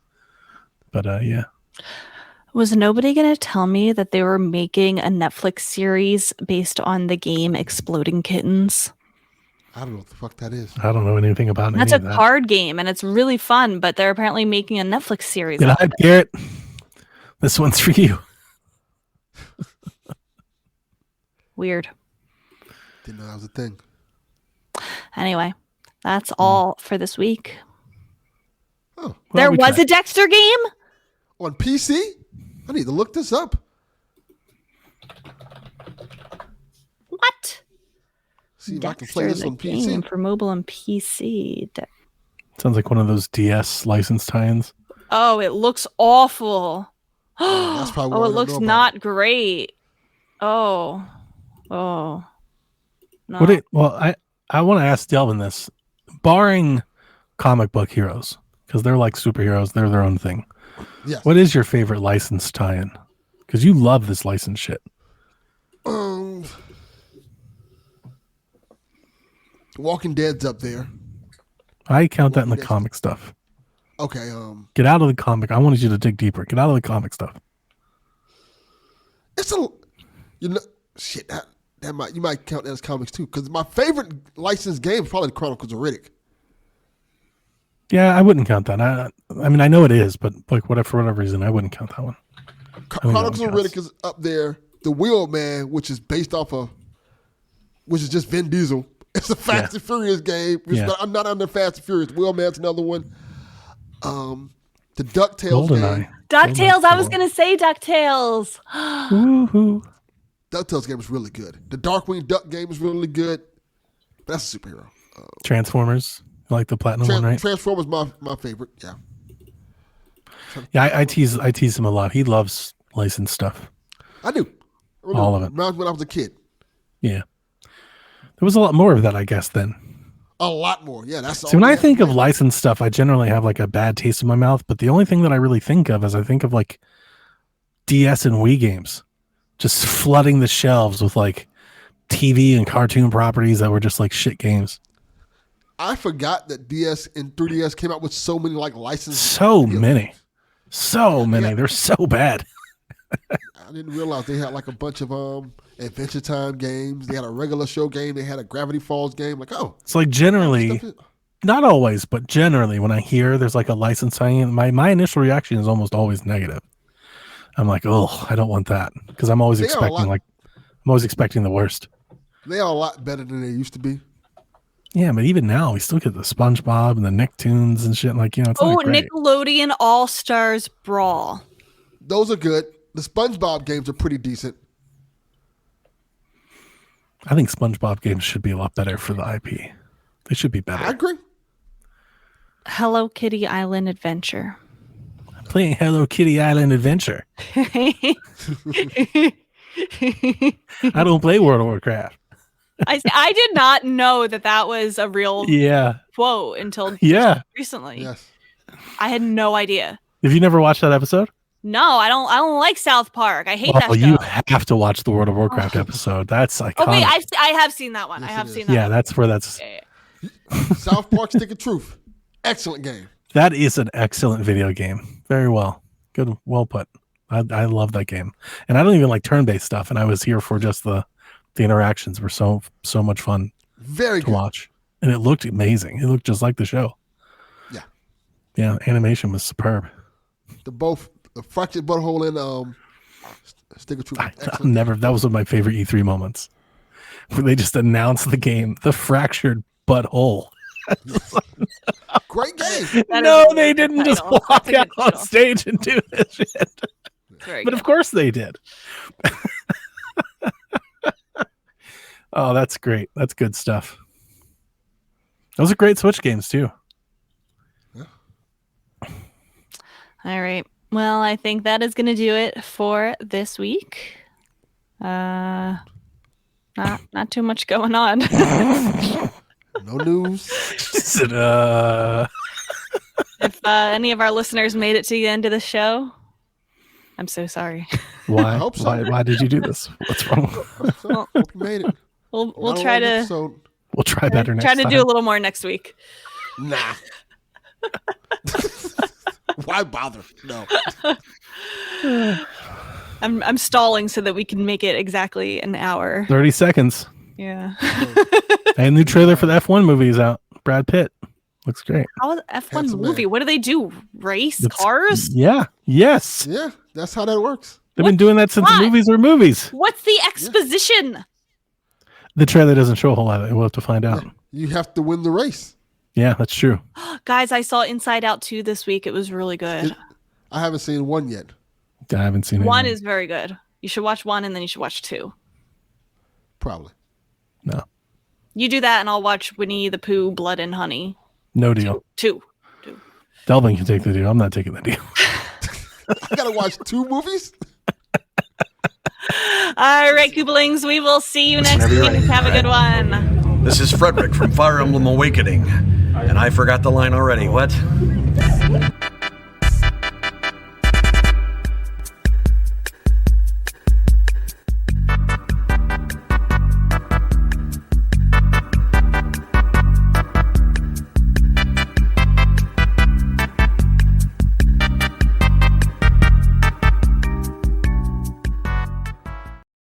But yeah. Was nobody going to tell me that they were making a Netflix series based on the game Exploding Kittens? I don't know what the fuck that is. I don't know anything about That's any a of that. card game, and it's really fun, but they're apparently making a Netflix series. Good night, Garrett. This one's for you. Weird. Didn't know that was a thing. Anyway, that's all for this week. Oh, Well, There we was tried. a Dexter game? on PC? I need to look this up. What? See if I can play Dexter, this the on game PC. for mobile and PC. Sounds like one of those DS license tie-ins. Oh, it looks awful. That's probably Oh, why I it don't looks know about not great. Oh. No. I want to ask Delvin this. Barring comic book heroes, because they're like superheroes, they're their own thing. Yes. What is your favorite license tie-in? Because you love this license shit. Walking Dead's up there. I count that in the Walking Dead. comic stuff. Okay. Get out of the comic. I wanted you to dig deeper. Get out of the comic stuff. It's a, shit. That might, you might count that as comics too. Because my favorite licensed game is probably the Chronicles of Riddick. Yeah, I wouldn't count that. I mean, I know it is, but like for whatever reason, I wouldn't count that one. Chronicles of Riddick is up there. The Wheelman, which is based off of, which is just Vin Diesel. It's a Fast and Furious game. I'm not under Fast and Furious. Wheelman's another one. The DuckTales game. DuckTales. I was going to say DuckTales. Woohoo. DuckTales game is really good. The Darkwing Duck game is really good. But that's a superhero. Transformers. You like the platinum one, right? Transformers my favorite. Yeah. Yeah, I tease him a lot. He loves licensed stuff. I do. All of it. When I was a kid. Yeah. There was a lot more of that, I guess, then. A lot more. Yeah, that's See, when I think of licensed stuff, I generally have like a bad taste in my mouth. But the only thing that I really think of is I think of like DS and Wii games, just flooding the shelves with like TV and cartoon properties that were just like shit games. I forgot that DS and 3DS came out with so many like licensed. So many. Yeah. They're so bad. I didn't realize they had like a bunch of Adventure Time games. They had a regular show game. They had a Gravity Falls game. Like, oh, it's like generally, not always, but generally, when I hear there's like a licensing, my initial reaction is almost always negative. I'm like, oh, I don't want that because I'm always expecting the worst. They are a lot better than they used to be. Yeah, but even now, we still get the SpongeBob and the Nicktoons and shit. Like, it's not great. Nickelodeon All Stars Brawl. Those are good. The SpongeBob games are pretty decent. I think SpongeBob games should be a lot better for the IP. They should be better. I agree. Hello Kitty Island Adventure. I'm playing Hello Kitty Island Adventure. I don't play World of Warcraft. I did not know that was a real quote until recently. Yes. I had no idea. Have you never watched that episode? No, I don't like South Park. I hate that show. You have to watch the World of Warcraft episode. That's iconic. Oh wait, I have seen that one. Yes, I have seen that. Yeah, one. that's where that's. South Park Stick of Truth. Excellent game. That is an excellent video game. Very well. Good. Well put. I love that game. And I don't even like turn-based stuff. And I was here for just the interactions were so much fun. Very to good. watch. And it looked amazing. It looked just like the show. Yeah. Yeah. Animation was superb. The fractured butthole and Stick of Truth. That was one of my favorite E3 moments. Where they just announced the game, The Fractured Butthole. Great game. No, they didn't just walk out on stage and do this shit. But of course they did. Oh, that's great. That's good stuff. Those are great Switch games too. Yeah. All right. Well, I think that is going to do it for this week. Not too much going on. No news. If any of our listeners made it to the end of the show, I'm so sorry. Why? I hope so. Why did you do this? What's wrong? Hope you made it. We'll try to. We'll try better next time. Try to do a little more next week. Nah. Why bother? No. I'm stalling so that we can make it exactly an hour. 30 seconds. Yeah. And a new trailer for the F1 movie is out. Brad Pitt. Looks great. How is F1 movie? What do they do? Race cars? Yeah. Yes. Yeah, that's how that works. They've been doing that since the movies were movies. What's the exposition? Yeah. The trailer doesn't show a whole lot. We'll have to find out. You have to win the race. Yeah, that's true. Guys, I saw Inside Out 2 this week. It was really good. I haven't seen 1 yet. I haven't seen 1 is very good. You should watch 1 and then you should watch 2. Probably. No. You do that and I'll watch Winnie the Pooh, Blood and Honey. No deal. 2. Delvin can take the deal. I'm not taking the deal. I gotta watch 2 movies? All right, Koopalings, we will see you next week. Have a good one. This is Frederick from Fire Emblem Awakening. And I forgot the line already. What?